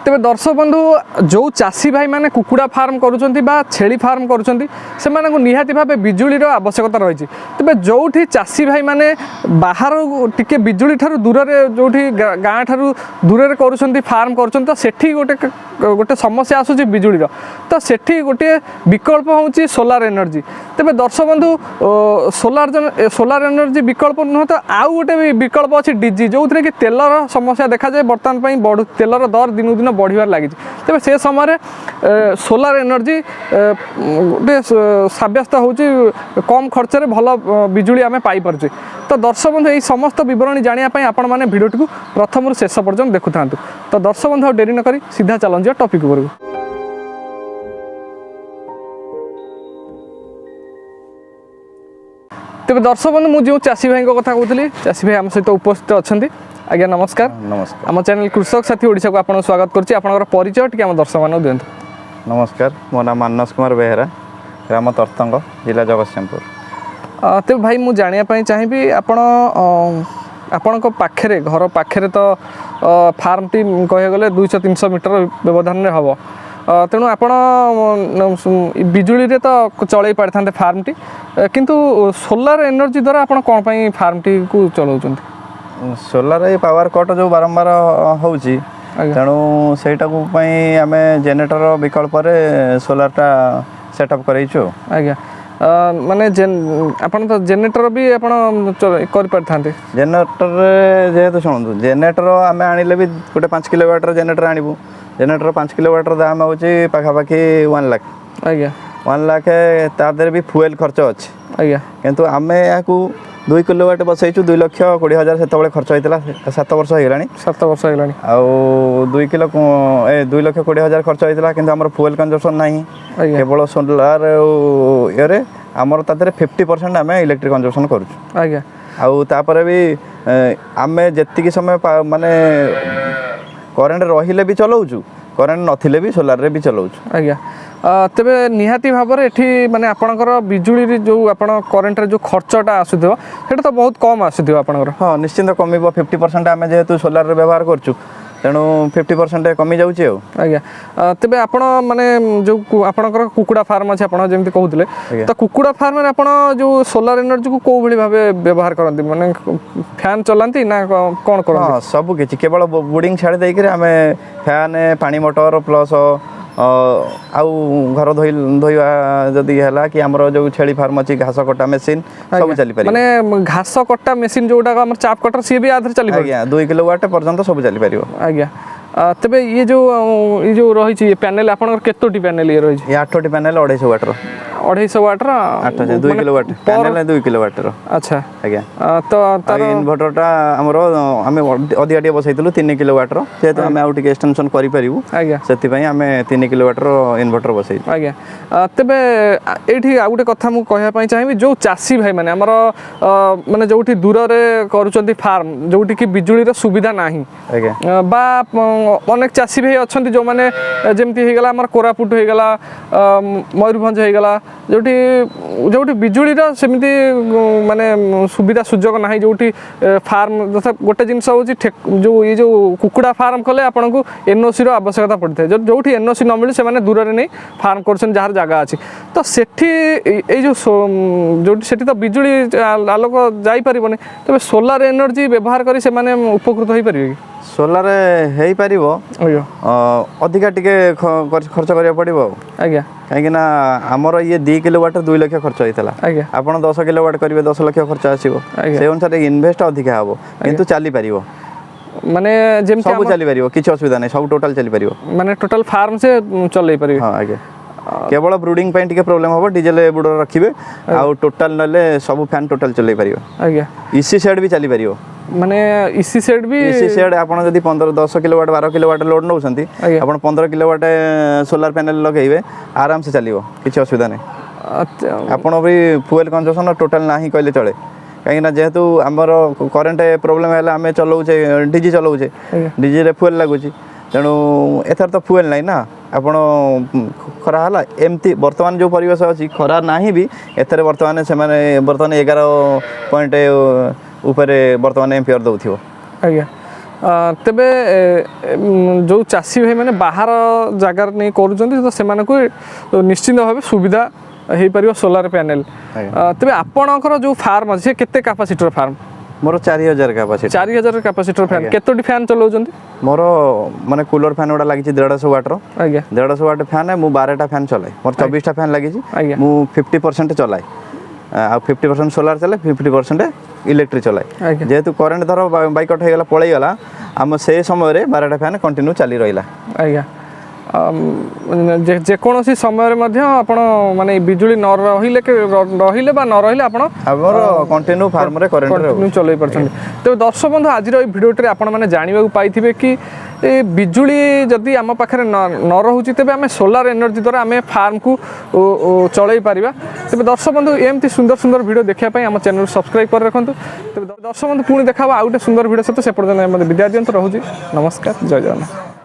तेरे दर्शक बंधु जो चाषी भाई मैंने कुकुड़ा फार्म करुँच छेली फार्म करुँच से निहाती भाव बिजुलीर आवश्यकता रही तेज जो चाषी भाई मैंने बाहर टिके बिजुली ठारू दूर जो गाँ ठारू दूर कर फार्म कर सेठी गोटे समस्या आसूँ बिजुलीर तो सेठी गोटे विकल्प हूँ सोलार एनर्जी तेज दर्शक बंधु सोलार एनर्जी विकल्प नुह तो आउ गोटे विकल्प अच्छी डीजी जो थी कि तेलर समस्या देखा जाए बर्तमान तेलर दर दिन दिन बढ़िबार लगी तेज से समय सोलार एनर्जी गोटे सब्यस्त होची कम खर्च रे भल बिजुली आम पाइपे तो दर्शक बंधु यही समस्त बरणी जानापी आपण मैंने भिडियोटी को प्रथम शेष पर्यटन देखु था तो दर्शक बंधु डेरी न करी सीधा चलते टॉपिक उपरको तेज दर्शक बंधु मुझे चाषी भाई कथा कहूली चाषी भाई आम सहित उपस्थित अच्छा आज्ञा नमस्कार नमस्कार आम चैनल कृषक साथी ओडिशा को आपन स्वागत करछि आपनकर परिचय टिके आम दर्शक मानक दियंतु। नमस्कार मो नाम मानस कुमार बेहेरा ग्राम तरतंग जिला जगतसिंहपुर। तेज भाई मुझे जानापी चाहिए आपण पाखे घर पाखे तो फार्म टी कह गले 200-300 मीटर व्यवधान में हम तेणु आप बिजुली तो चल पारि था फार्म टी किंतु सोलार एनर्जी द्वारा आप कौन फार्म टी को चलाउछन्ति सोलार पावर कट जो बारंबार होउची तेणु सेटा को पई आमे जनरेटर विकल्प रे सोलारटा सेटअप करैछु आज्ञा माने आपन तो जनरेटर भी आपन कर पारथांते जनरेटर जेहेतु शुणु जनरेटर आमे आनिले भी गोटे 5 किलोवाट जनरेटर आनिबु जनरेटर 5 किलोवाट दाम होची पाखापाखि 1 लाख आज्ञा 1 लाख ता देर भी फ्यूएल खर्च अछि आज्ञा किंतु आमे याकू 2 किलोवाट बसैछु 2,20,000 सेतबळे खर्च होइतला 7 वर्ष होइलानी 7 वर्ष होइलानी आउ 2,20,000 खर्च होइतला किंतु हमर फ्यूएल कंजम्पशन नाही केवल सोलार इरे हमर तादरे 50% आमे इलेक्ट्रिक कंजम्पशन करूछु आज्ञा आउ तापर भी आमे जत्तिकी समय माने करेंट रहिले भी चलाउछु करेंट नथिले भी सोलार रे भी चलाउछु आज्ञा तेबे निहाती भाव में ये माने आपणकर बिजुली जो आपण करेंट रे जो खर्चटा आसुथिबो सेटा तो बहुत कम आसुथिबो आपणकर हाँ निश्चिंत कमिबो 50% आमे जेहेतु सोलार रे व्यवहार करछु तेणु 50% कमी जाउची आज्ञा तेबे आपण माने जो आपणकर कुकुड़ा फार्म अछि आपण जेमति कहउतले तो कुकुड़ा फार्म रे आपण जो सोलार एनर्जी को को भली भाबे व्यवहार करंती माने फैन चलांती ना कोन करंती हां सब किछि केवल बोर्डिंग छाड़ देई करे आमे फैन पानी मोटर प्लस आउ घर धोइवा जदि हैला कि हमरो जो छेली फार्म अछि घास कटा मशीन सब चली पारि माने घास कटा मशीन जोटा हमर चाप कटर सी भी आधर चली पारि आज्ञा 2 किलोवाट पर्यंत सब चली पारिबो आज्ञा तबे ये जो रही छी पैनल आपनकर केतोटी पैनल ये रही छी ये 8टी पैनल 250 वाट रो 250 वाट रो 2 किलोवाट पैनल 2 किलोवाट रो अच्छा आज्ञा तो तार इन्वर्टरटा हमरो हमें अधियाटी बसैतलु 3 किलोवाट रो जेतो हमें आउट के एक्सटेंशन करि परिबु आज्ञा सेति पई हमें 3 किलोवाट रो इन्वर्टर बसै आज्ञा तबे एठी आ गुटे कथा मु कहया पई चाहिबी जो चासी भाई माने हमर माने जोठी दूर रे करूचंती फार्म जोठी कि बिजुली रो सुविधा नाही आज्ञा बा अनेक चाषी भाई अच्छा जो मैंने जमती होगला आम कोरापुट होगला मयूरभंज होगला जोटी जोटी बिजुलीर सेमती माने सुविधा सुजोग ना जोटी फार्म जैसे गोटे जिनस हूँ जो ये जो कुकुड़ा फार्म कले आपन को एनओसी रो आवश्यकता पड़ता है जो एनओसी न मिले से दूर में नहीं फार्म कर जार जगह अच्छी तो सेठी जो सेठी तो बिजुली आलोक जापर तेज सोलार एनर्जी व्यवहार करी से माने उपकृत हो पारे कि सोलार हेई परिबो अधिका टिके खर्च करिया पड़िबो आज्ञा काहेकि ना हमर ये 2 किलोवाट 2 लाख खर्च होइतला आज्ञा आपण 10 किलोवाट करिवे 10 लाख खर्च आसीबो से अनुसार इन्वेस्ट अधिका हबो किंतु चली परिबो माने जेम सब चली परिबो किछ असुविधा नै सब टोटल चली परिबो माने टोटल फार्म से चलै परिबो हां आज्ञा केवल ब्रूडिंग पे टिके प्रॉब्लम हबो डीजल बुडर रखिबे आ टोटल नले सब फैन टोटल चलै परिबो आज्ञा इसी सेट भी चली परिबो माने इसी सेट भी इसी सेट आपण जदी 10 किलोवाट 12 किलोवाट लोड नउसंती आपण 15 किलोवाट सोलार पैनल लगेइबे आराम से चलिबो किछ असुविधा नै आपण भी फ्यूएल कंजम्पशन टोटल नाही कहले चले कहीं ना जेहेतु आमर करेंट प्रॉब्लम है आम चलाऊे डीजी चलाऊे डीजी रे फ्यूएल लगुच तेणु एथर तो फ्यूएल ना ना आपण खरा है एमती बर्तमान जो परिवेश अच्छी खरा ना भी एथर बर्तमान से बर्तमान 11 पॉइंट ऊपर बर्तमान एम्पियर दौथिबो आज्ञा तेबे जो चाषी भाई मैंने बाहर जगार नहीं करुँच तो से निश्चिंत भाव सुविधा हो पार सोलार पैनल तेबे आपणकर जो फार्म अच्छे केते कैपेसिटर फार्म मोर 4000 कैपेसिटी 4000 कैपेसिटर फैन केतोटी फैन चलाउछन्ती मोर माने कूलर फैन गुड़ा लगी 150 वाट रो आज्ञा 150 वाट फैन है मु 12टा फैन चलाए मोर 24टा फैन लगी आज्ञा मु 50% चलाए आ 50% सोलार चले 50% इलेक्ट्रिक चलाए जेहेतु करंट धर बाइकट हो गला पळै गला हम से समय रे 12टा फैन कंटिन्यू चली रहिला आज्ञा जेकोसी समय आपण माने बिजुली न रहिले रहिले बा न रहिले आपण हमर कंटिन्यू फार्म रे करंट चलै परछन तो दर्शक बंधु आज भिडियोटे आपण माने जानिबा पाइथिबे कि ए बिजुली जदि आम पाखे न रोचे तेज आम सोलार एनर्जी द्वारा आम फार्म को चल पारिबा तेज दर्शक बंधु एमती सुंदर सुंदर वीडियो देखा आम चैनल सब्सक्राइब कर रखु तेज दर्शक बंधु पुणी देखा आउ गोटे सुंदर वीडियो सहित से पर्यटन विद्या दियंत रोचे नमस्कार जय जगन्नाथ।